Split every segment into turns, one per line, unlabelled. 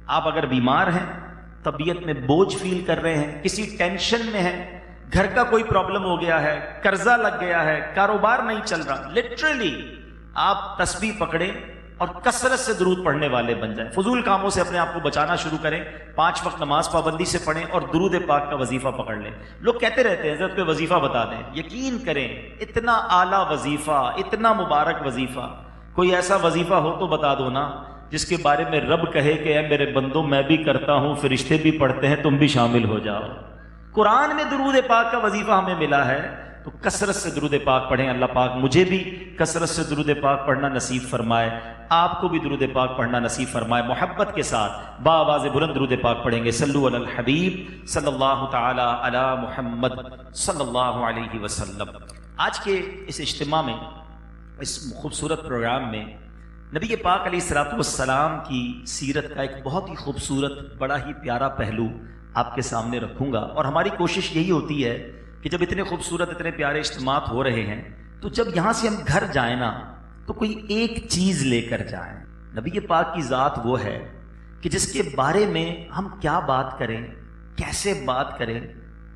آپ اگر بیمار ہیں، طبیعت میں بوجھ فیل کر رہے ہیں، کسی ٹینشن میں ہیں، گھر کا کوئی پرابلم ہو گیا ہے، قرضہ لگ گیا ہے، کاروبار نہیں چل رہا، لٹرلی آپ تسبیح پکڑیں اور کثرت سے درود پڑھنے والے بن جائیں. فضول کاموں سے اپنے آپ کو بچانا شروع کریں، 5 وقت نماز پابندی سے پڑھیں اور درود پاک کا وظیفہ پکڑ لیں. لوگ کہتے رہتے ہیں حضرت کوئی وظیفہ بتا دیں. یقین کریں اتنا اعلیٰ وظیفہ، اتنا مبارک وظیفہ، کوئی ایسا وظیفہ ہو تو بتا دو نا جس کے بارے میں رب کہے کہ اے میرے بندوں میں بھی کرتا ہوں، فرشتے بھی پڑھتے ہیں، تم بھی شامل ہو جاؤ. قرآن میں درود پاک کا وظیفہ ہمیں ملا ہے تو کثرت سے درود پاک پڑھیں. اللہ پاک مجھے بھی کثرت سے درود پاک پڑھنا نصیب فرمائے، آپ کو بھی درود پاک پڑھنا نصیب فرمائے. محبت کے ساتھ بآواز بلند درود پاک پڑھیں گے. صلو علی الحبیب صلی اللہ تعالی علی محمد صلی اللہ علیہ وسلم. آج کے اس اجتماع میں، اس خوبصورت پروگرام میں نبی پاک علیہ الصلوۃ والسلام کی سیرت کا ایک بہت ہی خوبصورت، بڑا ہی پیارا پہلو آپ کے سامنے رکھوں گا. اور ہماری کوشش یہی ہوتی ہے کہ جب اتنے خوبصورت، اتنے پیارے اجتماعات ہو رہے ہیں تو جب یہاں سے ہم گھر جائیں نا تو کوئی ایک چیز لے کر جائیں. نبی پاک کی ذات وہ ہے کہ جس کے بارے میں ہم کیا بات کریں، کیسے بات کریں،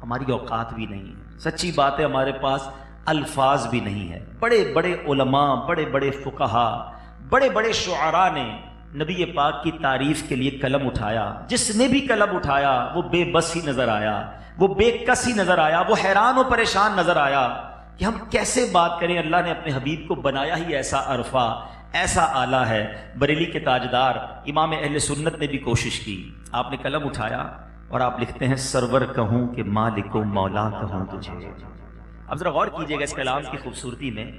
ہماری اوقات بھی نہیں ہے. سچی بات ہے، ہمارے پاس الفاظ بھی نہیں ہے. بڑے بڑے علماء، بڑے بڑے فقہا، بڑے بڑے شعراء نے نبی پاک کی تعریف کے لیے قلم اٹھایا. جس نے بھی قلم اٹھایا وہ بے بس ہی نظر آیا، وہ بے کس ہی نظر آیا، وہ حیران و پریشان نظر آیا کہ ہم کیسے بات کریں. اللہ نے اپنے حبیب کو بنایا ہی ایسا عرفہ، ایسا آلہ ہے. بریلی کے تاجدار امام اہل سنت نے بھی کوشش کی. آپ نے قلم اٹھایا اور آپ لکھتے ہیں سرور کہوں کہ مالک و مولا کہوں تجھے. اب ذرا غور کیجئے گا اس کلام کی خوبصورتی میں.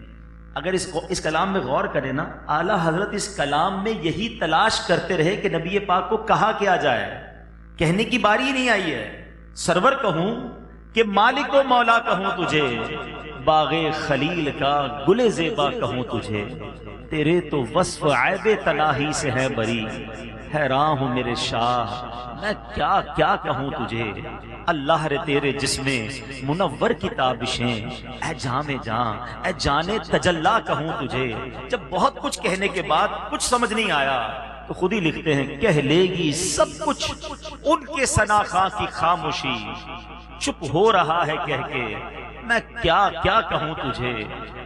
اگر اس کلام میں غور کریں نا، اعلیٰ حضرت اس کلام میں یہی تلاش کرتے رہے کہ نبی پاک کو کہا کیا جائے. کہنے کی باری ہی نہیں آئی ہے. سرور کہوں کہ مالک و مولا کہوں تجھے، باغ خلیل کا گل زیبا کہوں تجھے. تیرے تو وصف عیب تناہی سے ہے بری، حیران ہوں میرے شاہ میں کیا کیا کہوں تجھے. اللہ رے تیرے جسم منور کی تابشیں، اے جام جاں اے جانے تجلا کہوں تجھے. جب بہت کچھ کہنے کے بعد کچھ سمجھ نہیں آیا تو خود ہی لکھتے ہیں کہہ لے گی سب کچھ ان کے ثنا خاں کی خاموشی، چپ ہو رہا ہے کہہ کے میں کیا کیا کہوں تجھے.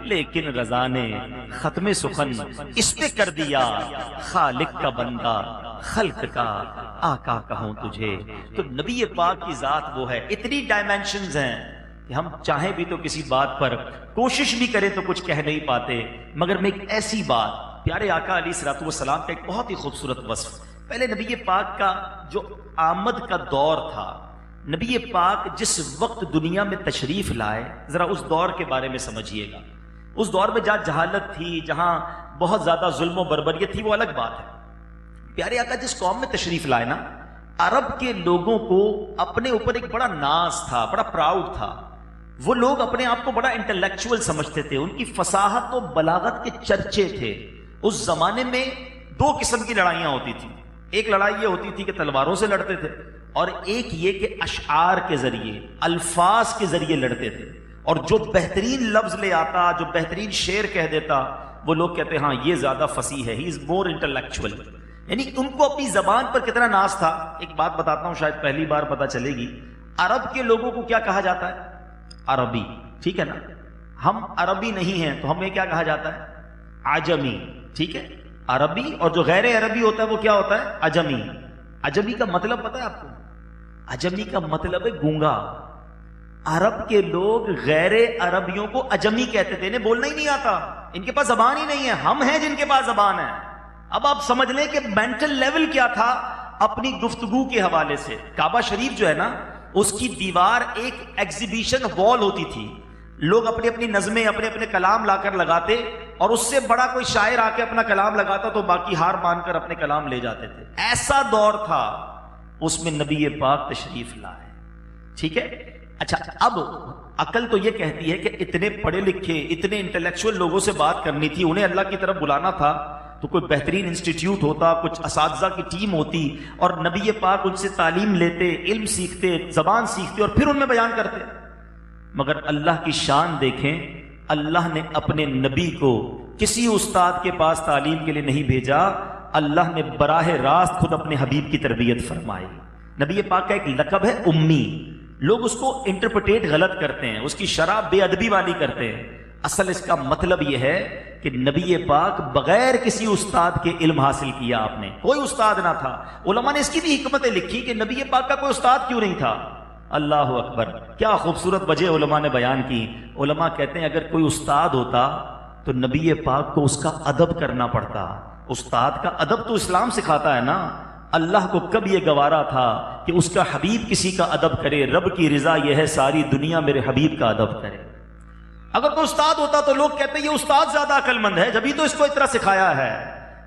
لیکن رضا نے ختم سخن اس پہ کر دیا، خالق کا بندہ خلق کا آقا کہوں تجھے. تو نبی پاک کی ذات وہ ہے. اتنی ڈائمینشنز ہیں کہ ہم چاہیں بھی تو کسی بات پر کوشش بھی کریں تو کچھ کہہ نہیں پاتے. مگر میں ایک ایسی بات، پیارے آقا علیہ الصلوۃ والسلام کا ایک بہت ہی خوبصورت وصف. پہلے نبی پاک کا جو آمد کا دور تھا، نبی پاک جس وقت دنیا میں تشریف لائے، ذرا اس دور کے بارے میں سمجھیے گا. اس دور میں جہاں جہالت تھی، جہاں بہت زیادہ ظلم و بربریت تھی، وہ الگ بات ہے. پیارے آقا جس قوم میں تشریف لائے نا، عرب کے لوگوں کو اپنے اوپر ایک بڑا ناز تھا، بڑا پراؤڈ تھا. وہ لوگ اپنے آپ کو بڑا انٹلیکچوئل سمجھتے تھے، ان کی فصاحت و بلاغت کے چرچے تھے. اس زمانے میں 2 قسم کی لڑائیاں ہوتی تھیں. ایک لڑائی یہ ہوتی تھی کہ تلواروں سے لڑتے تھے، اور ایک یہ کہ اشعار کے ذریعے، الفاظ کے ذریعے لڑتے تھے. اور جو بہترین لفظ لے آتا، جو بہترین شعر کہہ دیتا، وہ لوگ کہتے ہاں یہ زیادہ فصیح ہے، ہی از مور انٹلیکچوئل. یعنی ان کو اپنی زبان پر کتنا ناز تھا. ایک بات بتاتا ہوں، شاید پہلی بار پتہ چلے گی. عرب کے لوگوں کو کیا کہا جاتا ہے؟ عربی. ٹھیک ہے نا؟ ہم عربی نہیں ہیں تو ہمیں کیا کہا جاتا ہے؟ عجمی. ٹھیک ہے؟ عربی. اور جو غیر عربی ہوتا ہے وہ کیا ہوتا ہے؟ عجمی. عجمی کا مطلب پتہ ہے آپ کو؟ عجمی کا مطلب ہے گونگا. عرب کے لوگ غیر عربیوں کو عجمی کہتے تھے. انہیں بولنا ہی نہیں آتا، ان کے پاس زبان ہی نہیں ہے. ہم ہیں جن کے پاس زبان ہے. اب آپ سمجھ لیں کہ مینٹل لیول کیا تھا اپنی گفتگو کے حوالے سے. کعبہ شریف جو ہے نا، اس کی دیوار ایک ایگزیبیشن وال ہوتی تھی. لوگ اپنی اپنی نظمیں، اپنے اپنے کلام لا کر لگاتے، اور اس سے بڑا کوئی شاعر آ کے اپنا کلام لگاتا تو باقی ہار مان کر اپنے کلام لے جاتے تھے. ایسا دور تھا. اس میں نبی پاک تشریف لائے. ٹھیک ہے؟ اچھا، اب عقل تو یہ کہتی ہے کہ اتنے پڑھے لکھے، اتنے انٹلیکچوئل لوگوں سے بات کرنی تھی، انہیں اللہ کی طرف بلانا تھا تو کوئی بہترین انسٹیٹیوٹ ہوتا، کچھ اساتذہ کی ٹیم ہوتی، اور نبی پاک ان سے تعلیم لیتے، علم سیکھتے، زبان سیکھتے اور پھر ان میں بیان کرتے. مگر اللہ کی شان دیکھیں، اللہ نے اپنے نبی کو کسی استاد کے پاس تعلیم کے لیے نہیں بھیجا. اللہ نے براہ راست خود اپنے حبیب کی تربیت فرمائی. نبی پاک کا ایک لقب ہے امی. لوگ اس کو انٹرپریٹ غلط کرتے ہیں، اس کی شرح بے ادبی والی کرتے ہیں. اصل اس کا مطلب یہ ہے کہ نبی پاک بغیر کسی استاد کے علم حاصل کیا. آپ نے کوئی استاد نہ تھا. علماء نے اس کی بھی حکمتیں لکھی کہ نبی پاک کا کوئی استاد کیوں نہیں تھا. اللہ اکبر، کیا خوبصورت وجہ علماء نے بیان کی. علماء کہتے ہیں اگر کوئی استاد ہوتا تو نبی پاک کو اس کا ادب کرنا پڑتا. استاد کا ادب تو اسلام سکھاتا ہے نا. اللہ کو کب یہ گوارا تھا کہ اس کا حبیب کسی کا ادب کرے؟ رب کی رضا یہ ہے ساری دنیا میرے حبیب کا ادب کرے. اگر کوئی استاد ہوتا تو لوگ کہتے ہیں یہ استاد زیادہ عقل مند ہے، جبھی تو اس کو اتنا سکھایا ہے.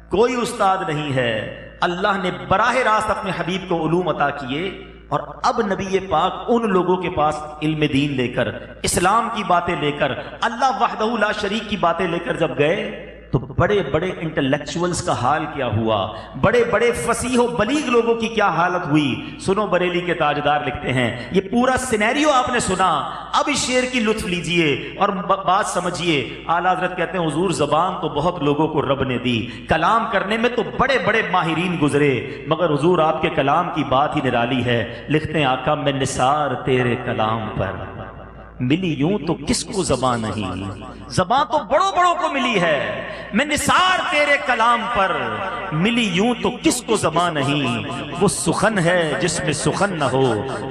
کوئی استاد نہیں ہے. اللہ نے براہ راست اپنے حبیب کو علوم عطا کیے، اور اب نبی پاک ان لوگوں کے پاس علم دین لے کر، اسلام کی باتیں لے کر، اللہ وحدہ لا شریک کی باتیں لے کر جب گئے تو بڑے بڑے انٹلیکچوئلز کا حال کیا ہوا، بڑے بڑے فصیح و بلیغ لوگوں کی کیا حالت ہوئی. سنو بریلی کے تاجدار لکھتے ہیں، یہ پورا سینیریو آپ نے سنا، اب اس شعر کی لطف لیجئے اور بات سمجھیے. اعلیٰ حضرت کہتے ہیں حضور زبان تو بہت لوگوں کو رب نے دی، کلام کرنے میں تو بڑے بڑے ماہرین گزرے، مگر حضور آپ کے کلام کی بات ہی نرالی ہے. لکھتے ہیں آقا میں نثار تیرے کلام پر ملی یوں تو کس کو زبان نہیں. زبان تو بڑوں بڑوں کو ملی ہے، میں نثار تیرے کلام پر ملی یوں تو کس کو زبان نہیں. وہ سخن ہے جس میں سخن نہ ہو،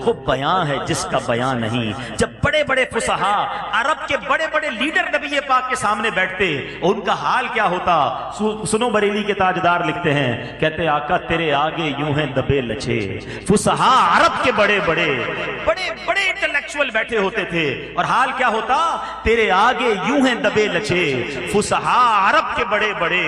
وہ بیان ہے جس کا بیان نہیں. جب بڑے بڑے فصحاء عرب کے بڑے بڑے لیڈر نبی پاک کے سامنے بیٹھتے ان کا حال کیا ہوتا. سنو بریلی کے تاجدار لکھتے ہیں، کہتے ہیں آقا تیرے آگے یوں ہیں دبے لچے. فصحاء عرب کے بڑے بڑے بڑے بڑے انٹلیکچوئل بیٹھے ہوتے تھے، اور حال کیا ہوتا، تیرے آگے یوں ہیں دبے لچے. فصحاء عرب کے بڑے بڑے،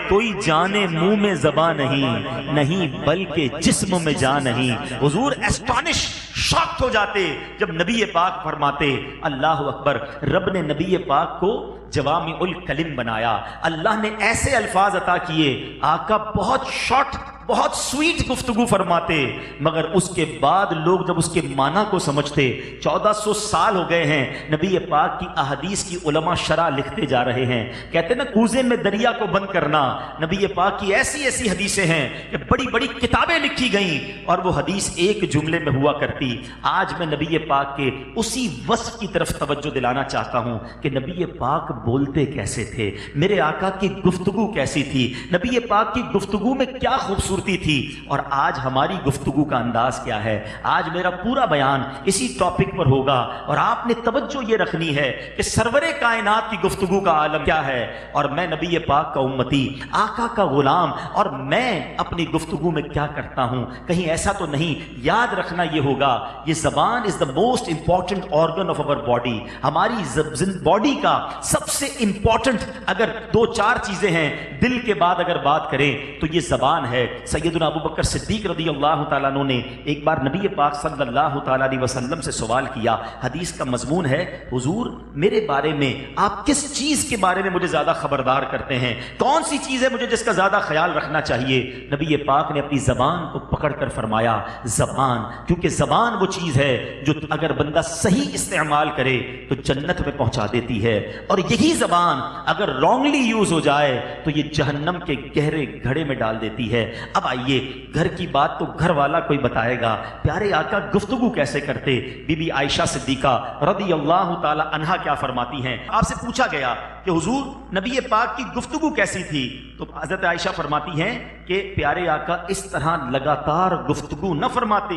کوئی جانے منہ میں زبان نہیں، نہیں بلکہ جسم میں جان نہیں. حضور اسٹانش شاکٹ ہو جاتے جب نبی پاک فرماتے. اللہ اکبر. رب نے نبی پاک کو جوامع الکلم بنایا. اللہ نے ایسے الفاظ عطا کیے. آقا بہت شارٹ بہت سویٹ گفتگو فرماتے، مگر اس کے بعد لوگ جب اس کے معنی کو سمجھتے. 1400 سال ہو گئے ہیں نبی پاک کی احادیث کی علماء شرح لکھتے جا رہے ہیں. کہتے نا کوزے میں دریا کو بند کرنا. نبی پاک کی ایسی ایسی حدیثیں ہیں کہ بڑی بڑی کتابیں لکھی گئیں اور وہ حدیث ایک جملے میں ہوا کرتی. آج میں نبی پاک کے اسی وصف کی طرف توجہ دلانا چاہتا ہوں کہ نبی پاک بولتے کیسے تھے، میرے آقا کی گفتگو کیسی تھی، نبی پاک کی گفتگو میں کیا خوبصورتی تھی. اور آج ہماری گفتگو کا انداز کیا ہے. آج میرا پورا بیان اسی ٹاپک پر ہوگا، اور آپ نے توجہ یہ رکھنی ہے کہ سرور کائنات کی گفتگو کا عالم کیا ہے، اور میں نبی پاک کا امتی، آقا کا غلام، اور میں اپنی گفتگو میں کیا کرتا ہوں. کہیں ایسا تو نہیں. یاد رکھنا یہ ہوگا، یہ زبان is the most important organ of our body. ہماری باڈی کا سب سے امپورٹنٹ اگر 2-4 چیزیں ہیں دل کے بعد اگر بات کریں تو یہ زبان ہے. سیدنا ابو بکر صدیق رضی اللہ تعالیٰ عنہ نے ایک بار نبی پاک صلی اللہ تعالیٰ علیہ وسلم سے سوال کیا. حدیث کا مضمون ہے، حضور میرے بارے میں آپ کس چیز کے بارے میں مجھے زیادہ خبردار کرتے ہیں، کون سی چیز ہے مجھے جس کا زیادہ خیال رکھنا چاہیے. نبی پاک نے اپنی زبان کو پکڑ کر فرمایا زبان، کیونکہ زبان وہ چیز ہے جو اگر بندہ صحیح استعمال کرے تو جنت میں پہنچا دیتی ہے، اور یہی زبان اگر رانگلی یوز ہو جائے تو یہ جہنم کے گہرے گھڑے میں ڈال دیتی ہے. اب آئیے، گھر کی بات تو گھر والا کوئی بتائے گا. پیارے آقا گفتگو کیسے کرتے؟ بی بی عائشہ صدیقہ رضی اللہ تعالی عنہا کیا فرماتی ہیں؟ آپ سے پوچھا گیا کہ حضور نبی پاک کی گفتگو کیسی تھی، تو حضرت عائشہ فرماتی ہیں کہ پیارے آقا اس طرح لگاتار گفتگو نہ فرماتے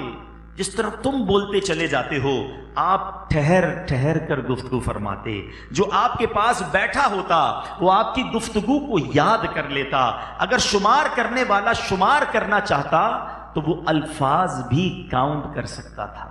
جس طرح تم بولتے چلے جاتے ہو. آپ ٹھہر ٹھہر کر گفتگو فرماتے. جو آپ کے پاس بیٹھا ہوتا وہ آپ کی گفتگو کو یاد کر لیتا. اگر شمار کرنے والا شمار کرنا چاہتا تو وہ الفاظ بھی کاؤنٹ کر سکتا تھا.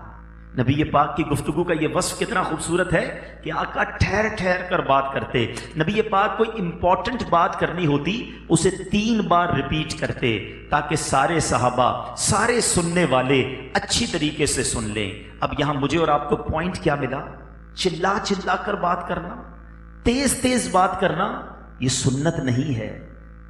نبی پاک کی گفتگو کا یہ وصف کتنا خوبصورت ہے کہ آقا ٹھہر ٹھہر کر بات کرتے. نبی پاک کوئی امپورٹنٹ بات کرنی ہوتی اسے 3 بار ریپیٹ کرتے تاکہ سارے صحابہ، سارے سننے والے اچھی طریقے سے سن لیں. اب یہاں مجھے اور آپ کو پوائنٹ کیا ملا؟ چلا چلا کر بات کرنا، تیز تیز بات کرنا یہ سنت نہیں ہے.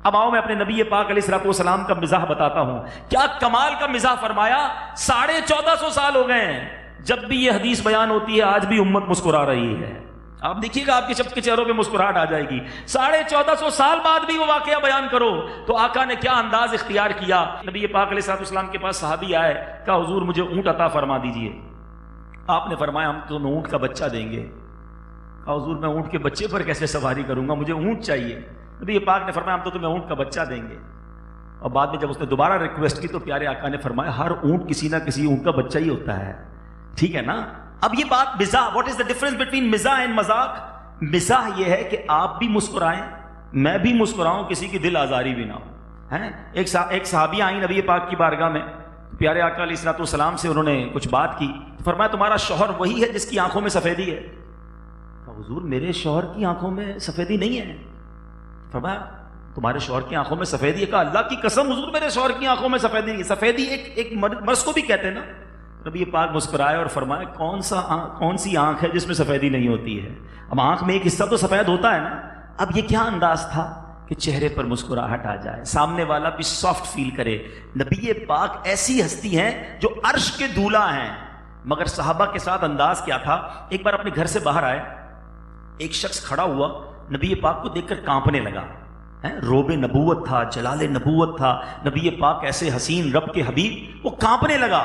اب آؤ میں اپنے نبی پاک علیہ الصلوۃ والسلام کا مزاح بتاتا ہوں. کیا کمال کا مزاح فرمایا. 1450 سال ہو گئے ہیں, جب بھی یہ حدیث بیان ہوتی ہے آج بھی امت مسکرا رہی ہے. آپ دیکھیے گا آپ کے سب کے چہروں پہ مسکراہٹ آ جائے گی. 1450 سال بعد بھی وہ واقعہ بیان کرو تو آقا نے کیا انداز اختیار کیا. نبی پاک علیہ الصلوۃ والسلام کے پاس صحابی آئے, کہا حضور مجھے اونٹ عطا فرما دیجئے. آپ نے فرمایا ہم تمہیں اونٹ کا بچہ دیں گے. کہا حضور میں اونٹ کے بچے پر کیسے سواری کروں گا, مجھے اونٹ چاہیے. نبی پاک نے فرمایا ہم تو تمہیں اونٹ کا بچہ دیں گے. اور بعد میں جب اس نے دوبارہ ریکویسٹ کی تو پیارے آقا نے فرمایا ہر اونٹ کسی نہ کسی اونٹ کا بچہ ہی ہوتا ہے. ٹھیک ہے نا. اب یہ بات مزاح, what is the difference between مزاح اینڈ مذاق. مزاح یہ ہے کہ آپ بھی مسکرائیں, میں بھی مسکراؤں, کسی کی دل آزاری بھی نہ ہو. ایک صحابیہ آئیں نبی پاک کی بارگاہ میں, پیارے آقا علیہ الصلوۃ والسلام سے انہوں نے کچھ بات کی. فرمایا تمہارا شوہر وہی ہے جس کی آنکھوں میں سفیدی ہے. حضور میرے شوہر کی آنکھوں میں سفیدی نہیں ہے. فرمایا تمہارے شوہر کی آنکھوں میں سفیدی ہے. کہا اللہ کی قسم حضور میرے شوہر کی آنکھوں میں سفیدی نہیں. سفیدی ایک مرض کو بھی کہتے ہیں نا. نبی پاک مسکرائے اور فرمایا کون سی آنکھ ہے جس میں سفیدی نہیں ہوتی ہے. اب آنکھ میں ایک حصہ تو سفید ہوتا ہے نا. اب یہ کیا انداز تھا کہ چہرے پر مسکراہٹ آ جائے, سامنے والا بھی سافٹ فیل کرے. نبی پاک ایسی ہستی ہیں جو عرش کے دولہ ہیں, مگر صحابہ کے ساتھ انداز کیا تھا. ایک بار اپنے گھر سے باہر آئے, ایک شخص کھڑا ہوا, نبی پاک کو دیکھ کر کانپنے لگا. روب نبوت تھا, جلال نبوت تھا, نبی پاک ایسے حسین رب کے حبیب, وہ کانپنے لگا.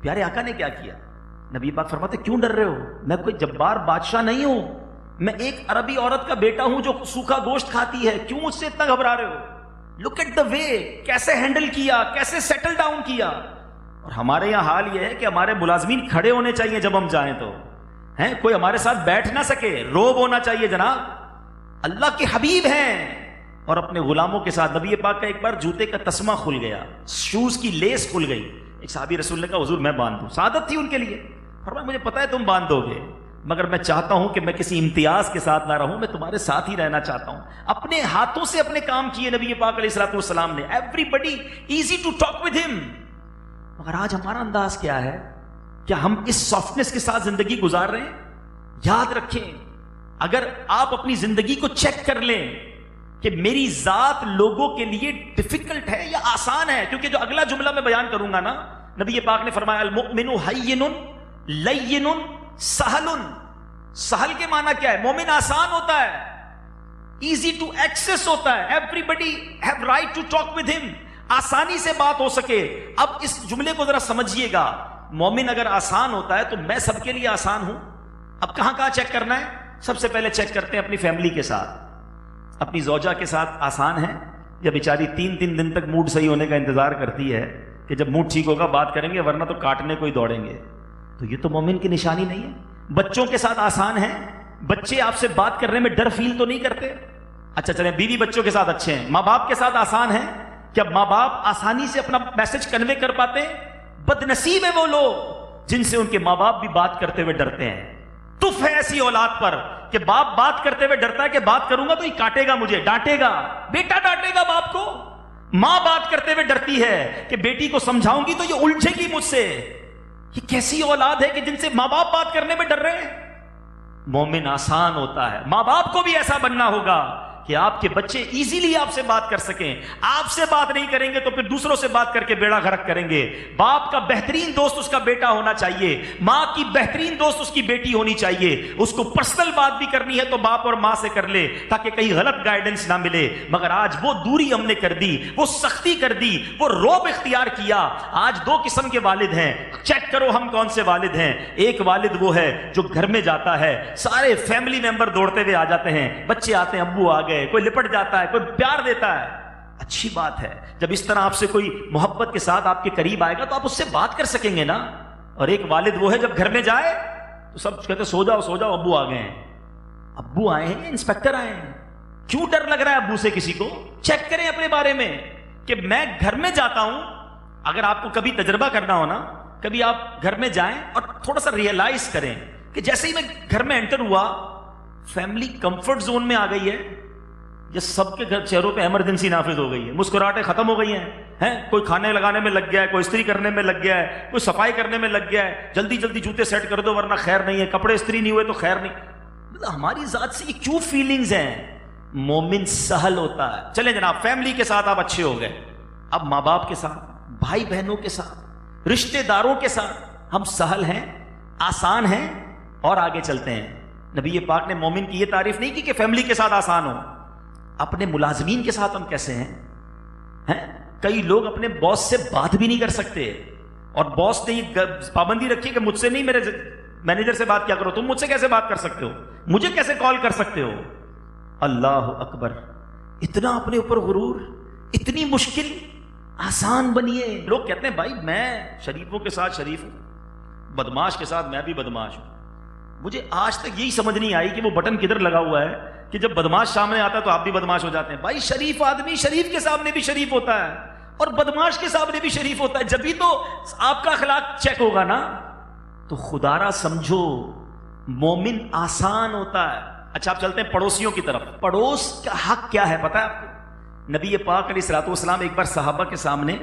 پیارے آقا نے کیا کیا. نبی پاک فرماتے کیوں ڈر رہے ہو, میں کوئی جبار بادشاہ نہیں ہوں, میں ایک عربی عورت کا بیٹا ہوں جو سوکھا گوشت کھاتی ہے, کیوں مجھ سے اتنا گھبرا رہے ہو. لک ایٹ دا وے, کیسے ہینڈل کیا, کیسے سیٹل ڈاؤن کیا. اور ہمارے یہاں حال یہ ہے کہ ہمارے ملازمین کھڑے ہونے چاہیے جب ہم جائیں تو, کوئی ہمارے ساتھ بیٹھ نہ سکے, روب ہونا چاہیے. جناب اللہ کے حبیب ہیں. اور اپنے غلاموں کے ساتھ نبی پاک کا ایک بار جوتے کا تسمہ کھل گیا, شوز کی لیس کھل گئی. ایک صحابی رسول نے کہا حضور میں باندھ دوں. سعادت تھی ان کے لیے. فرمایا مجھے پتا ہے تم باندھ دو گے, مگر میں چاہتا ہوں کہ میں کسی امتیاز کے ساتھ نہ رہوں, میں تمہارے ساتھ ہی رہنا چاہتا ہوں. اپنے ہاتھوں سے اپنے کام کیے نبی پاک علیہ الصلوۃ والسلام نے. Everybody easy to talk with him. مگر آج ہمارا انداز کیا ہے, کیا ہم اس سافٹنس کے ساتھ زندگی گزار رہے ہیں؟ یاد رکھیں, اگر آپ اپنی زندگی کو چیک کر لیں کہ میری ذات لوگوں کے لیے ڈیفیکلٹ ہے یا آسان ہے, کیونکہ جو اگلا جملہ میں بیان کروں گا نا, نبی پاک نے فرمایا المؤمن حین لین سہل. سہل کے معنی کیا ہے؟ مومن آسان ہوتا ہے, ایزی ٹو ایکسس ہوتا ہے. Everybody have right to talk with him, آسانی سے بات ہو سکے. اب اس جملے کو ذرا سمجھیے گا, مومن اگر آسان ہوتا ہے تو میں سب کے لیے آسان ہوں. اب کہاں کہاں چیک کرنا ہے؟ سب سے پہلے چیک کرتے ہیں اپنی فیملی کے ساتھ. اپنی زوجہ کے ساتھ آسان ہے یا بیچاری 3 دن تک موڈ صحیح ہونے کا انتظار کرتی ہے کہ جب موڈ ٹھیک ہوگا بات کریں گے, ورنہ تو کاٹنے کو ہی دوڑیں گے. تو یہ تو مومن کی نشانی نہیں ہے. بچوں کے ساتھ آسان ہے, بچے آپ سے بات کرنے میں ڈر فیل تو نہیں کرتے. اچھا چلیں, بیوی بچوں کے ساتھ اچھے ہیں. ماں باپ کے ساتھ آسان ہے, کیا ماں باپ آسانی سے اپنا میسج کنوے کر پاتے ہیں؟ بد نصیب ہے وہ لوگ جن سے ان کے ماں باپ بھی بات کرتے ہوئے ڈرتے ہیں. تف ہے ایسی اولاد پر کہ باپ بات کرتے ہوئے ڈرتا ہے کہ بات کروں گا تو یہ کاٹے گا, مجھے ڈانٹے گا. بیٹا ڈانٹے گا باپ کو. ماں بات کرتے ہوئے ڈرتی ہے کہ بیٹی کو سمجھاؤں گی تو یہ الجھے گی مجھ سے. یہ کیسی اولاد ہے کہ جن سے ماں باپ بات کرنے میں ڈر رہے ہیں؟ مومن آسان ہوتا ہے. ماں باپ کو بھی ایسا بننا ہوگا کہ آپ کے بچے ایزیلی آپ سے بات کر سکیں. آپ سے بات نہیں کریں گے تو پھر دوسروں سے بات کر کے بیڑا غرق کریں گے. باپ کا بہترین دوست اس کا بیٹا ہونا چاہیے, ماں کی بہترین دوست اس کی بیٹی ہونی چاہیے. اس کو پرسنل بات بھی کرنی ہے تو باپ اور ماں سے کر لے تاکہ کہیں غلط گائیڈنس نہ ملے. مگر آج وہ دوری ہم نے کر دی, وہ سختی کر دی, وہ روب اختیار کیا. آج 2 قسم کے والد ہیں. چیک کرو ہم کون سے والد ہیں. ایک والد وہ ہے جو گھر میں جاتا ہے, سارے فیملی ممبر دوڑتے ہوئے آ جاتے ہیں, بچے آتے ہیں, ابو آ گئے, کوئی لپٹ جاتا ہے, کوئی پیار دیتا ہے. اچھی بات ہے, جب اس طرح آپ سے کوئی محبت کے ساتھ آپ کے قریب آئے گا تو آپ اس سے بات کر سکیں گے نا. اور ایک والد وہ ہے جب گھر میں جائے تو سب کہتے سو جاؤ سو جاؤ, ابو آ گئے ہیں. ابو آئے ہیں, انسپیکٹر آئے ہیں, کیوں ڈر لگ رہا ہے ابو سے کسی کو؟ چیک کریں اپنے بارے میں کہ میں گھر میں جاتا ہوں. اگر آپ کو کبھی تجربہ کرنا ہو نا, کبھی آپ گھر میں جائیں اور تھوڑا سا ریئلائز کریں کہ جیسے ہی میں گھر میں انٹر ہوا, فیملی کمفرٹ زون میں آ گئی ہے, یہ سب کے گھر چہروں پہ ایمرجنسی نافذ ہو گئی ہے, مسکراہٹیں ختم ہو گئی ہیں. کوئی کھانے لگانے میں لگ گیا ہے, کوئی استری کرنے میں لگ گیا ہے, کوئی صفائی کرنے میں لگ گیا ہے, جلدی جلدی جوتے سیٹ کر دو ورنہ خیر نہیں ہے, کپڑے استری نہیں ہوئے تو خیر نہیں. ہماری ذات سے یہ کیوں فیلنگز ہیں مومن سہل ہوتا ہے. چلیں جناب, فیملی کے ساتھ آپ اچھے ہو گئے, اب ماں باپ کے ساتھ, بھائی بہنوں کے ساتھ, رشتہ داروں کے ساتھ ہم سہل ہیں, آسان ہیں, اور آگے چلتے ہیں. نبی پاک نے مومن کی یہ تعریف نہیں کی کہ فیملی کے ساتھ آسان ہو, اپنے ملازمین کے ساتھ ہم کیسے ہیں؟ کئی لوگ اپنے باس سے بات بھی نہیں کر سکتے, اور باس نے یہ پابندی رکھی کہ مجھ سے نہیں میرے مینیجر سے بات کیا کرو, تم مجھ سے کیسے بات کر سکتے ہو, مجھے کیسے کال کر سکتے ہو. اللہ اکبر, اتنا اپنے اوپر غرور, اتنی مشکل آسان بنیے. لوگ کہتے ہیں بھائی میں شریفوں کے ساتھ شریف ہوں, بدماش کے ساتھ میں بھی بدماش ہوں. مجھے آج تک یہی سمجھ نہیں آئی کہ وہ بٹن کدھر لگا ہوا ہے کہ جب بدماش سامنے آتا ہے تو آپ بھی بدماش ہو جاتے ہیں. بھائی شریف آدمی شریف کے سامنے بھی شریف ہوتا ہے, اور بدماش کے سامنے بھی شریف ہوتا ہے. جبھی تو آپ کا اخلاق چیک ہوگا نا. تو خدا را سمجھو, مومن آسان ہوتا ہے. اچھا آپ چلتے ہیں پڑوسیوں کی طرف. پڑوس کا حق کیا ہے پتہ ہے آپ کو؟ نبی پاک علیہ الصلوۃ والسلام ایک بار صحابہ کے سامنے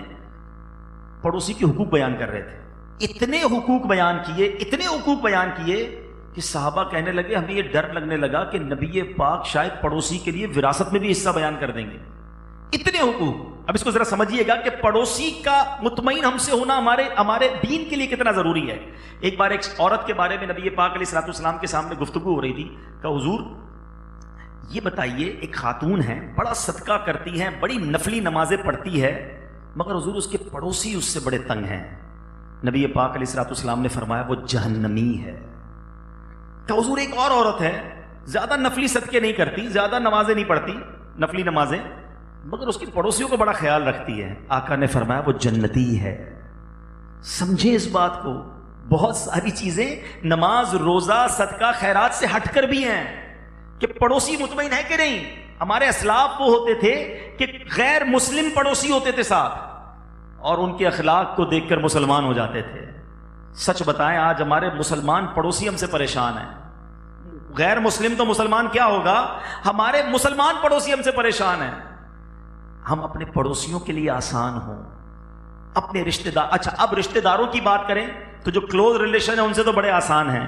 پڑوسی کے حقوق بیان کر رہے تھے. اتنے حقوق بیان کیے کہ صحابہ کہنے لگے, ہمیں یہ ڈر لگنے لگا کہ نبی پاک شاید پڑوسی کے لیے وراثت میں بھی حصہ بیان کر دیں گے. اتنے حقوق. اب اس کو ذرا سمجھیے گا کہ پڑوسی کا مطمئن ہم سے ہونا ہمارے دین کے لیے کتنا ضروری ہے. ایک بار ایک عورت کے بارے میں نبی پاک علیہ الصلوۃ والسلام کے سامنے گفتگو ہو رہی تھی. کہ حضور یہ بتائیے, ایک خاتون ہے, بڑا صدقہ کرتی ہے, بڑی نفلی نمازیں پڑھتی ہے, مگر حضور اس کے پڑوسی اس سے بڑے تنگ ہیں. نبی پاک علیہ الصلوۃ والسلام نے فرمایا وہ جہنمی ہے. کہ حضور ایک اور عورت ہے, زیادہ نفلی صدقے نہیں کرتی, زیادہ نمازیں نہیں پڑھتی, نفلی نمازیں, مگر اس کی پڑوسیوں کا بڑا خیال رکھتی ہے. آقا نے فرمایا وہ جنتی ہے. سمجھے اس بات کو. بہت ساری چیزیں نماز, روزہ, صدقہ, خیرات سے ہٹ کر بھی ہیں کہ پڑوسی مطمئن ہے کہ نہیں. ہمارے اسلاف وہ ہوتے تھے کہ غیر مسلم پڑوسی ہوتے تھے ساتھ, اور ان کے اخلاق کو دیکھ کر مسلمان ہو جاتے تھے. سچ بتائیں آج ہمارے مسلمان پڑوسی ہم سے پریشان ہیں. غیر مسلم تو مسلمان کیا ہوگا, ہمارے مسلمان پڑوسی ہم سے پریشان ہیں. ہم اپنے پڑوسیوں کے لیے آسان ہوں, اپنے رشتہ دار. اچھا اب رشتہ داروں کی بات کریں تو جو کلوز ریلیشن ہے ان سے تو بڑے آسان ہیں.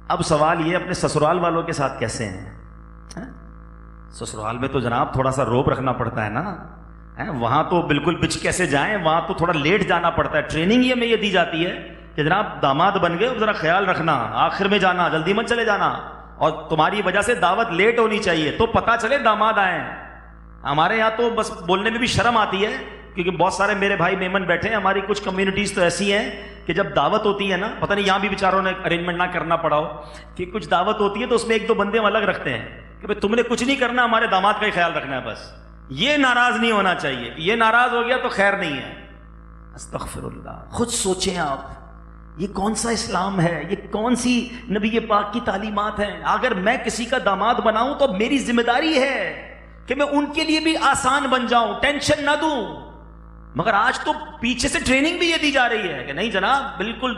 اب سوال یہ, اپنے سسرال والوں کے ساتھ کیسے ہیں؟ سسرال میں تو جناب تھوڑا سا روب رکھنا پڑتا ہے نا. وہاں تو بالکل بچ کیسے جائیں, وہاں تو تھوڑا لیٹ جانا پڑتا ہے. ٹریننگ یہ میں یہ دی جاتی ہے کہ جناب داماد بن گئے, ذرا خیال رکھنا, آخر میں جانا, جلدی مت چلے جانا, اور تمہاری وجہ سے دعوت لیٹ ہونی چاہیے تو پتہ چلے داماد آئے ہیں. ہمارے یہاں تو بس بولنے میں بھی شرم آتی ہے, کیونکہ بہت سارے میرے بھائی میمن بیٹھے ہیں. ہماری کچھ کمیونٹیز تو ایسی ہیں کہ جب دعوت ہوتی ہے نا, پتہ نہیں یہاں بھی بیچاروں نے ارینجمنٹ نہ کرنا پڑا ہو, کہ کچھ دعوت ہوتی ہے تو اس میں ایک دو بندے ہم الگ رکھتے ہیں کہ بھائی تم نے کچھ نہیں کرنا, ہمارے داماد کا ہی خیال رکھنا ہے بس. یہ ناراض نہیں ہونا چاہیے, یہ ناراض ہو گیا تو خیر نہیں ہے. استغفر اللہ. خود سوچیں آپ, یہ کون سا اسلام ہے, یہ کون سی نبی پاک کی تعلیمات ہیں. اگر میں کسی کا داماد بناؤں تو میری ذمہ داری ہے کہ میں ان کے لیے بھی آسان بن جاؤں, ٹینشن نہ دوں. مگر آج تو پیچھے سے ٹریننگ بھی یہ دی جا رہی ہے کہ نہیں جناب بالکل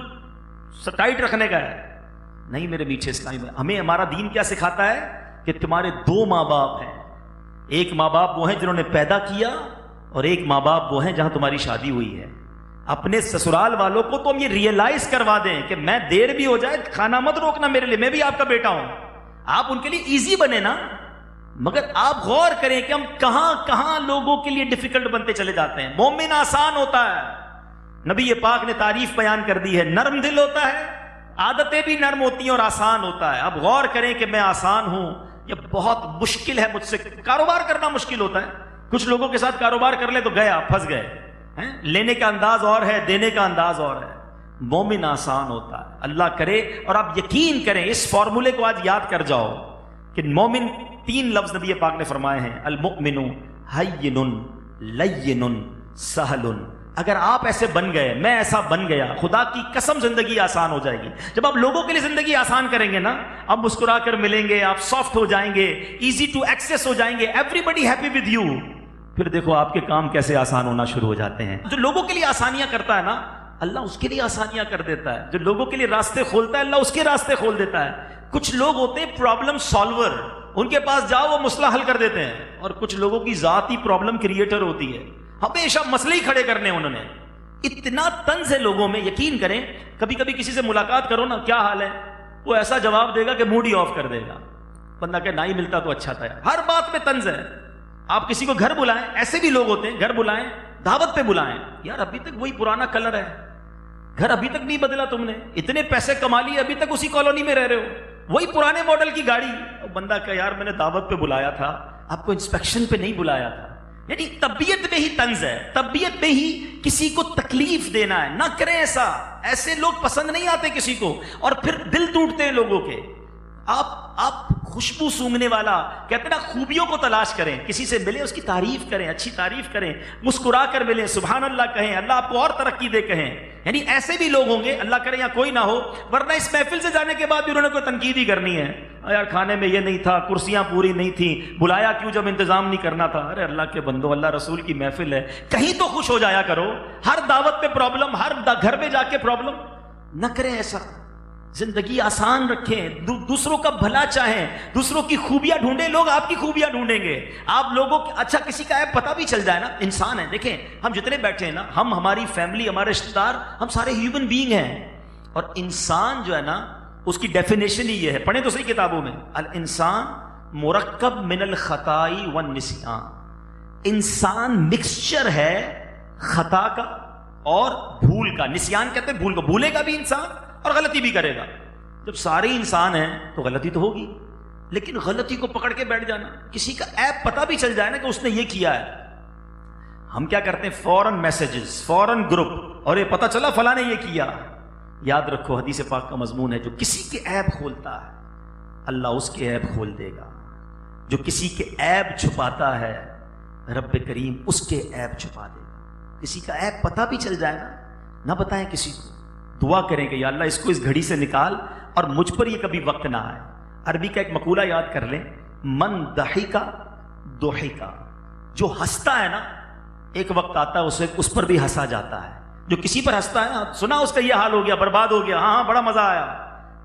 ٹائٹ رکھنے کا ہے. نہیں میرے میٹھے اسلامی میں, ہمیں ہمارا دین کیا سکھاتا ہے کہ تمہارے دو ماں باپ ہیں. ایک ماں باپ وہ ہیں جنہوں نے پیدا کیا, اور ایک ماں باپ وہ ہیں جہاں تمہاری شادی ہوئی ہے. اپنے سسرال والوں کو تو ہم یہ ریئلائز کروا دیں کہ میں دیر بھی ہو جائے کھانا مت روکنا میرے لیے, میں بھی آپ کا بیٹا ہوں. آپ ان کے لیے ایزی بنے نا. مگر آپ غور کریں کہ ہم کہاں کہاں لوگوں کے لیے ڈیفیکلٹ بنتے چلے جاتے ہیں. مومن آسان ہوتا ہے. نبی پاک نے تعریف بیان کر دی ہے, نرم دل ہوتا ہے, عادتیں بھی نرم ہوتی ہیں اور آسان ہوتا ہے. اب غور کریں کہ میں آسان ہوں, یہ بہت مشکل ہے مجھ سے. کاروبار کرنا مشکل ہوتا ہے. کچھ لوگوں کے ساتھ کاروبار کر لیں تو گیا, پھنس گئے. لینے کا انداز اور ہے, دینے کا انداز اور ہے. مومن آسان ہوتا ہے. اللہ کرے اور آپ یقین کریں, اس فارمولے کو آج یاد کر جاؤ کہ مومن 3 لفظ نبی پاک نے فرمائے ہیں, المؤمن ہین لین سہل. اگر آپ ایسے بن گئے, میں ایسا بن گیا, خدا کی قسم زندگی آسان ہو جائے گی. جب آپ لوگوں کے لیے زندگی آسان کریں گے نا, آپ مسکرا کر ملیں گے, آپ سافٹ ہو جائیں گے, ایزی ٹو ایکسیس ہو جائیں گے, everybody happy with you. پھر دیکھو آپ کے کام کیسے آسان ہونا شروع ہو جاتے ہیں. جو لوگوں کے لیے آسانیاں کرتا ہے نا, اللہ اس کے لیے آسانیاں کر دیتا ہے. جو لوگوں کے لیے راستے کھولتا ہے, اللہ اس کے راستے کھول دیتا ہے. کچھ لوگ ہوتے ہیں پرابلم سالور, ان کے پاس جاؤ وہ مسئلہ حل کر دیتے ہیں. اور کچھ لوگوں کی ذاتی پرابلم کریٹر ہوتی ہے, ہمیشہ مسئلے ہی کھڑے کرنے انہوں نے. اتنا طنز ہے لوگوں میں, یقین کریں. کبھی کبھی کسی سے ملاقات کرو نا, کیا حال ہے, وہ ایسا جواب دے گا کہ موڈ ہی آف کر دے گا. بندہ کہ نہ ہی ملتا تو اچھا تھا یار. ہر بات میں طنز ہے. آپ کسی کو گھر بلائیں, ایسے بھی لوگ ہوتے ہیں, گھر بلائیں, دعوت پہ بلائیں, یار ابھی تک وہی پرانا کلر ہے, گھر ابھی تک نہیں بدلا تم نے, اتنے پیسے کما لیے ابھی تک اسی کالونی میں رہ رہے ہو, وہی پرانے ماڈل کی گاڑی. بندہ کہ یار میں نے دعوت پہ بلایا تھا, آپ کو انسپیکشن پہ نہیں بلایا تھا. یعنی طبیعت میں ہی طنز ہے, طبیعت میں ہی کسی کو تکلیف دینا ہے. نہ کریں ایسا, ایسے لوگ پسند نہیں آتے کسی کو, اور پھر دل ٹوٹتے ہیں لوگوں کے. آپ خوشبو سونگنے والا, کہتے ہیں نا خوبیوں کو تلاش کریں, کسی سے ملیں اس کی تعریف کریں, اچھی تعریف کریں, مسکرا کر ملیں, سبحان اللہ کہیں, اللہ آپ کو اور ترقی دے کہیں. یعنی ایسے بھی لوگ ہوں گے, اللہ کرے یا کوئی نہ ہو, ورنہ اس محفل سے جانے کے بعد بھی انہوں نے کوئی تنقید ہی کرنی ہے, یار کھانے میں یہ نہیں تھا, کرسیاں پوری نہیں تھیں, بلایا کیوں جب انتظام نہیں کرنا تھا. ارے اللہ کے بندو, اللہ رسول کی محفل ہے, کہیں تو خوش ہو جایا کرو. ہر دعوت پہ پرابلم, ہر گھر میں جا کے پرابلم نہ کریں ایسا. زندگی آسان رکھیں, دوسروں کا بھلا چاہیں, دوسروں کی خوبیاں ڈھونڈیں. لوگ آپ کی خوبیاں ڈھونڈیں گے. آپ لوگوں کے اچھا کسی کا ایپ پتہ بھی چل جائے نا, انسان ہے. دیکھیں ہم جتنے بیٹھے ہیں نا, ہم, ہماری فیملی, ہمارے رشتہ دار, ہم سارے ہیومن بینگ ہیں. اور انسان جو ہے نا, اس کی ڈیفینیشن ہی یہ ہے, پڑھیں تو صحیح کتابوں میں, الانسان مرکب من الخطائی والنسیان. انسان مکسچر ہے خطا کا اور بھول کا. نسیان کہتے ہیں بھول کو, بھولے گا بھی انسان اور غلطی بھی کرے گا. جب سارے انسان ہیں تو غلطی تو ہوگی, لیکن غلطی کو پکڑ کے بیٹھ جانا, کسی کا ایپ پتہ بھی چل جائے نا کہ اس نے یہ کیا ہے, ہم کیا کرتے ہیں فوراً میسیجز, فوراً گروپ, اور یہ پتہ چلا فلاں نے یہ کیا. یاد رکھو حدیث پاک کا مضمون ہے, جو کسی کے ایپ کھولتا ہے اللہ اس کے ایپ کھول دے گا. جو کسی کے ایپ چھپاتا ہے رب کریم اس کے ایپ چھپا دے گا. کسی کا ایپ پتہ بھی چل جائے نا, نہ بتائیں کسی کو, دعا کریں کہ یا اللہ اس کو اس گھڑی سے نکال اور مجھ پر یہ کبھی وقت نہ آئے. عربی کا ایک مقولہ یاد کر لیں, من ضحکا ضحکا, جو ہنستا ہے نا ایک وقت آتا ہے اس پر بھی ہنسا جاتا ہے. جو کسی پر ہنستا ہے نا, سنا اس کا یہ حال ہو گیا, برباد ہو گیا, ہاں بڑا مزہ آیا,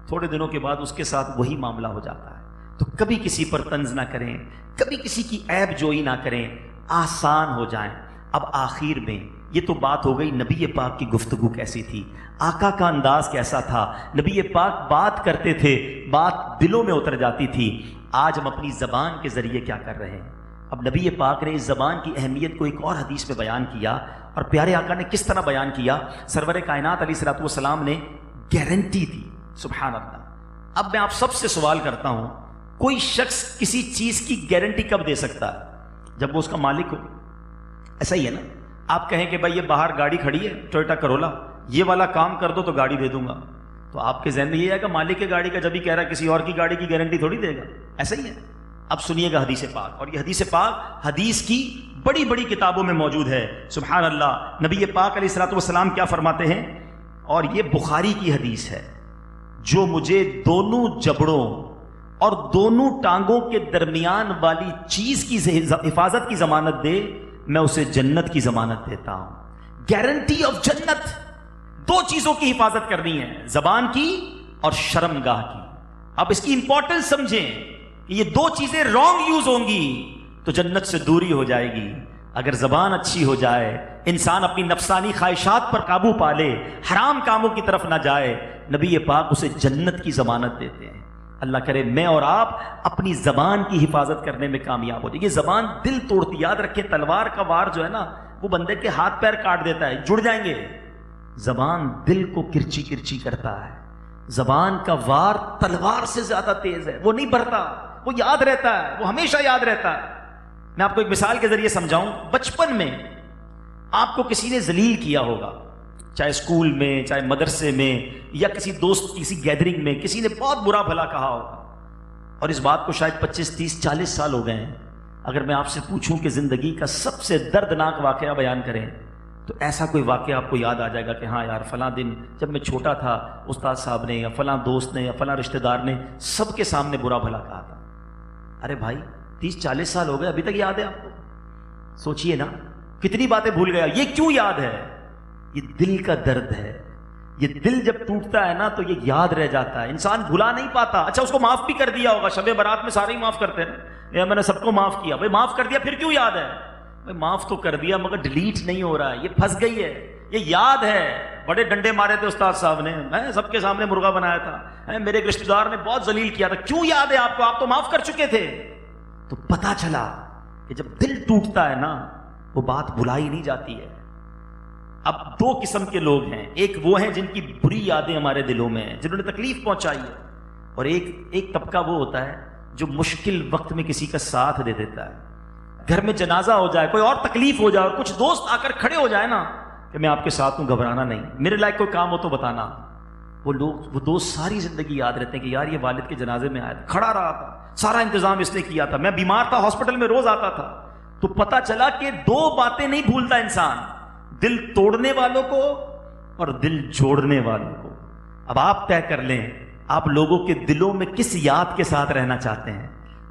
تھوڑے دنوں کے بعد اس کے ساتھ وہی معاملہ ہو جاتا ہے. تو کبھی کسی پر طنز نہ کریں, کبھی کسی کی عیب جوئی نہ کریں, آسان ہو جائیں. اب آخر میں یہ تو بات ہو گئی نبی پاک کی گفتگو کیسی تھی, آقا کا انداز کیسا تھا, نبی پاک بات کرتے تھے, بات دلوں میں اتر جاتی تھی. آج ہم اپنی زبان کے ذریعے کیا کر رہے ہیں. اب نبی پاک نے اس زبان کی اہمیت کو ایک اور حدیث میں بیان کیا, اور پیارے آقا نے کس طرح بیان کیا. سرور کائنات علیہ الصلوۃ والسلام نے گارنٹی دی, سبحان اللہ. اب میں آپ سب سے سوال کرتا ہوں, کوئی شخص کسی چیز کی گارنٹی کب دے سکتا ہے؟ جب وہ اس کا مالک ہو. ایسا ہی ہے نا, آپ کہیں کہ بھائی یہ باہر گاڑی کھڑی ہے ٹویوٹا کرولا, یہ والا کام کر دو تو گاڑی دے دوں گا, تو آپ کے ذہن میں یہ ہے کہ مالک کی گاڑی کا جب ہی کہہ رہا ہے کسی اور کی گاڑی کی گارنٹی تھوڑی دے گا. ایسا ہی ہے. اب سنیے گا حدیث پاک, اور یہ حدیث پاک حدیث کی بڑی بڑی کتابوں میں موجود ہے. سبحان اللہ, نبی پاک علیہ الصلوۃ والسلام کیا فرماتے ہیں, اور یہ بخاری کی حدیث ہے, جو مجھے دونوں جبڑوں اور دونوں ٹانگوں کے درمیان والی چیز کی حفاظت کی ضمانت دے, میں اسے جنت کی ضمانت دیتا ہوں. گارنٹی آف جنت. دو چیزوں کی حفاظت کرنی ہے, زبان کی اور شرمگاہ کی. اب اس کی امپورٹنس سمجھیں کہ یہ دو چیزیں رانگ یوز ہوں گی تو جنت سے دوری ہو جائے گی. اگر زبان اچھی ہو جائے, انسان اپنی نفسانی خواہشات پر قابو پا لے, حرام کاموں کی طرف نہ جائے, نبی پاک اسے جنت کی ضمانت دیتے ہیں. اللہ کرے میں اور آپ اپنی زبان کی حفاظت کرنے میں کامیاب ہو جائے. یہ زبان دل توڑتی, یاد رکھیں تلوار کا وار جو ہے نا وہ بندے کے ہاتھ پیر کاٹ دیتا ہے, جڑ جائیں گے. زبان دل کو کرچی کرچی کرتا ہے. زبان کا وار تلوار سے زیادہ تیز ہے, وہ نہیں بڑھتا, وہ یاد رہتا ہے, وہ ہمیشہ یاد رہتا ہے. میں آپ کو ایک مثال کے ذریعے سمجھاؤں. بچپن میں آپ کو کسی نے ذلیل کیا ہوگا, چاہے اسکول میں, چاہے مدرسے میں, یا کسی دوست کسی گیدرنگ میں کسی نے بہت برا بھلا کہا ہوگا, اور اس بات کو شاید 25, 30, 40 سال ہو گئے ہیں. اگر میں آپ سے پوچھوں کہ زندگی کا سب سے دردناک واقعہ بیان کریں تو ایسا کوئی واقعہ آپ کو یاد آ جائے گا کہ ہاں یار فلاں دن جب میں چھوٹا تھا استاد صاحب نے یا فلاں دوست نے یا فلاں رشتہ دار نے سب کے سامنے برا بھلا کہا تھا. ارے بھائی 30-40 سال ہو گئے, ابھی تک یاد ہے آپ کو؟ سوچئے نا کتنی باتیں بھول گیا. یہ کیوں یاد ہے؟ یہ دل کا درد ہے. یہ دل جب ٹوٹتا ہے نا تو یہ یاد رہ جاتا ہے, انسان بھلا نہیں پاتا. اچھا اس کو معاف بھی کر دیا ہوگا, شب برات میں سارے ہی معاف کرتے ہیں, یا میں نے سب کو معاف کیا. بھائی معاف کر دیا پھر کیوں یاد ہے؟ بھائی معاف تو کر دیا مگر ڈیلیٹ نہیں ہو رہا ہے, یہ پھنس گئی ہے, یہ یاد ہے بڑے ڈنڈے مارے تھے استاد صاحب نے، سب کے سامنے مرغا بنایا تھا، میرے ایک رشتہ دار نے بہت ذلیل کیا تھا، کیوں یاد ہے آپ کو؟ آپ تو معاف کر چکے تھے۔ تو پتا چلا کہ جب دل ٹوٹتا ہے نا وہ بات بھلائی نہیں جاتی ہے۔ اب دو قسم کے لوگ ہیں، ایک وہ ہیں جن کی بری یادیں ہمارے دلوں میں ہیں، جنہوں نے تکلیف پہنچائی ہے، اور ایک طبقہ وہ ہوتا ہے جو مشکل وقت میں کسی کا ساتھ دے دیتا ہے۔ گھر میں جنازہ ہو جائے، کوئی اور تکلیف ہو جائے اور کچھ دوست آ کر کھڑے ہو جائے نا کہ میں آپ کے ساتھ ہوں، گھبرانا نہیں، میرے لائق کوئی کام ہو تو بتانا، وہ دوست ساری زندگی یاد رہتے ہیں کہ یار یہ والد کے جنازے میں آیا تھا، کھڑا رہا تھا، سارا انتظام اس نے کیا تھا، میں بیمار تھا، ہاسپٹل میں روز آتا تھا۔ تو پتا چلا کہ دو باتیں نہیں بھولتا انسان، دل توڑنے والوں کو اور دل جوڑنے والوں کو۔ اب آپ طے کر لیں آپ لوگوں کے دلوں میں کس یاد کے ساتھ رہنا چاہتے ہیں،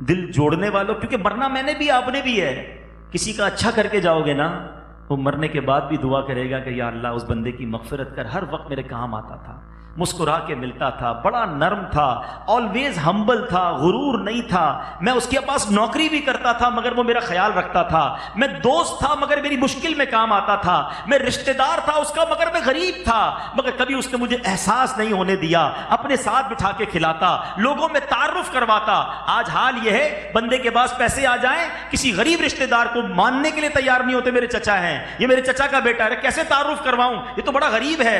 دل جوڑنے والوں، کیونکہ مرنا میں نے بھی آپ نے بھی ہے، کسی کا اچھا کر کے جاؤ گے نا وہ مرنے کے بعد بھی دعا کرے گا کہ یا اللہ اس بندے کی مغفرت کر، ہر وقت میرے کام آتا تھا، مسکرا کے ملتا تھا، بڑا نرم تھا، آلویز ہمبل تھا، غرور نہیں تھا، میں اس کے پاس نوکری بھی کرتا تھا مگر وہ میرا خیال رکھتا تھا، میں دوست تھا مگر میری مشکل میں کام آتا تھا، میں رشتہ دار تھا اس کا مگر میں غریب تھا، مگر کبھی اس نے مجھے احساس نہیں ہونے دیا، اپنے ساتھ بٹھا کے کھلاتا، لوگوں میں تعارف کرواتا۔ آج حال یہ ہے بندے کے پاس پیسے آ جائیں کسی غریب رشتہ دار کو ماننے کے لیے تیار نہیں ہوتے، میرے چچا ہیں، یہ میرے چچا کا بیٹا ہے، کیسے تعارف کرواؤں، یہ تو بڑا غریب ہے۔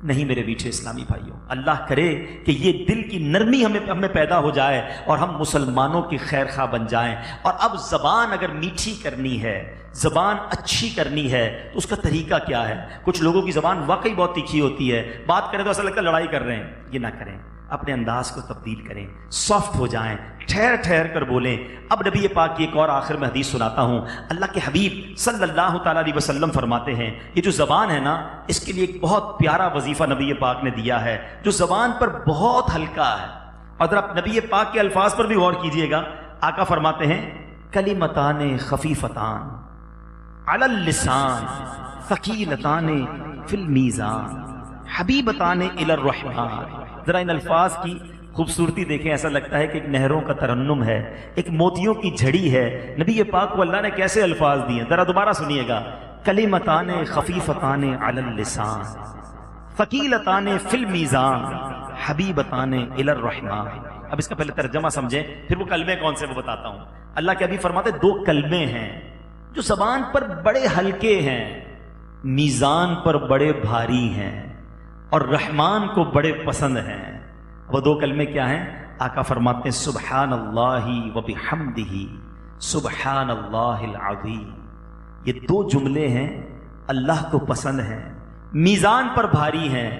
نہیں میرے میٹھے اسلامی بھائیوں، اللہ کرے کہ یہ دل کی نرمی ہمیں پیدا ہو جائے اور ہم مسلمانوں کی خیر خواہ بن جائیں۔ اور اب زبان اگر میٹھی کرنی ہے، زبان اچھی کرنی ہے تو اس کا طریقہ کیا ہے؟ کچھ لوگوں کی زبان واقعی بہت تیکھی ہوتی ہے، بات کریں تو ایسا لگتا ہے لڑائی کر رہے ہیں، یہ نہ کریں، اپنے انداز کو تبدیل کریں، سافٹ ہو جائیں، ٹھہر ٹھہر کر بولیں۔ اب نبی پاک کی ایک اور آخر میں حدیث سناتا ہوں، اللہ کے حبیب صلی اللہ تعالیٰ علیہ وسلم فرماتے ہیں یہ جو زبان ہے نا اس کے لیے ایک بہت پیارا وظیفہ نبی پاک نے دیا ہے جو زبان پر بہت ہلکا ہے۔ اور ذرا نبی پاک کے الفاظ پر بھی غور کیجئے گا، آقا فرماتے ہیں کلمتان خفیفتان علی اللسان ثقیلتان فی المیزان حبیبتان الی الرحمن۔ ذرا ان الفاظ کی خوبصورتی دیکھیں، ایسا لگتا ہے کہ ایک نہروں کا ترنم ہے، ایک موتیوں کی جھڑی ہے۔ نبی پاک کو اللہ نے کیسے الفاظ دیے، ذرا دوبارہ سنیے گا، کلمتان خفیفتان علی اللسان ثقیلتان فی المیزان حبیبتان الی الرحمن۔ اب اس کا پہلے ترجمہ سمجھیں پھر وہ کلمے کون سے وہ بتاتا ہوں۔ اللہ کے حبیب فرماتے دو کلمے ہیں جو زبان پر بڑے ہلکے ہیں، میزان پر بڑے بھاری ہیں اور رحمان کو بڑے پسند ہیں۔ وہ دو کلمے کیا ہیں؟ آقا فرماتے ہیں سبحان اللہ و بحمدہ سبحان اللہ العظیم۔ یہ دو جملے ہیں اللہ کو پسند ہیں، میزان پر بھاری ہیں،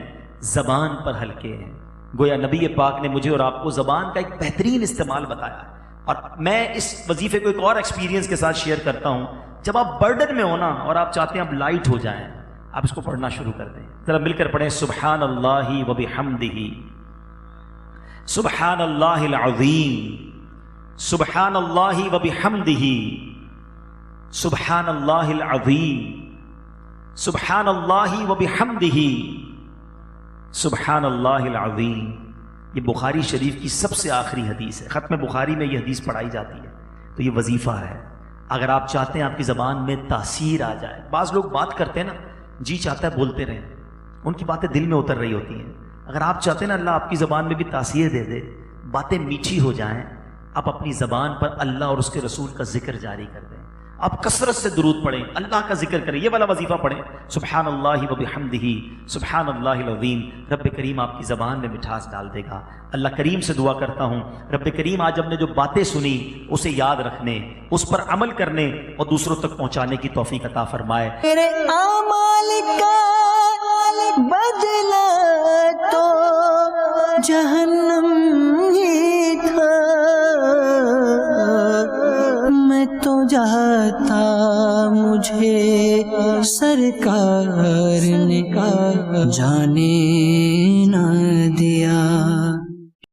زبان پر ہلکے ہیں۔ گویا نبی پاک نے مجھے اور آپ کو زبان کا ایک بہترین استعمال بتایا، اور میں اس وظیفے کو ایک اور ایکسپیرینس کے ساتھ شیئر کرتا ہوں۔ جب آپ برڈن میں ہونا اور آپ چاہتے ہیں آپ لائٹ ہو جائیں، آپ اس کو پڑھنا شروع کر دیں، ذرا مل کر پڑھیں سبحان اللہ و بحمدہ سبحان اللہ العظیم سبحان اللہ و بحمدہ سبحان اللہ العظیم سبحان اللہ و بحمدہ سبحان اللہ العظیم۔ یہ بخاری شریف کی سب سے آخری حدیث ہے، ختم بخاری میں یہ حدیث پڑھائی جاتی ہے، تو یہ وظیفہ ہے۔ اگر آپ چاہتے ہیں آپ کی زبان میں تاثیر آ جائے، بعض لوگ بات کرتے ہیں نا جی چاہتا ہے بولتے رہیں، ان کی باتیں دل میں اتر رہی ہوتی ہیں۔ اگر آپ چاہتے ہیں نا اللہ آپ کی زبان میں بھی تاثیر دے دے، باتیں میٹھی ہو جائیں، آپ اپنی زبان پر اللہ اور اس کے رسول کا ذکر جاری کر دیں، آپ کثرت سے درود پڑھیں، اللہ کا ذکر کریں، یہ والا وظیفہ پڑھیں سبحان اللہ و بحمدہ سبحان اللہ العظیم۔ رب کریم آپ کی زبان میں مٹھاس ڈال دے گا۔ اللہ کریم سے دعا کرتا ہوں رب کریم آج ہم نے جو باتیں سنی اسے یاد رکھنے، اس پر عمل کرنے اور دوسروں تک پہنچانے کی توفیق عطا فرمائے۔
میرے اعمال کا بدلہ تو جہنم ہی تھا، میں تو جاتا مجھے سرکار نے کہا جانے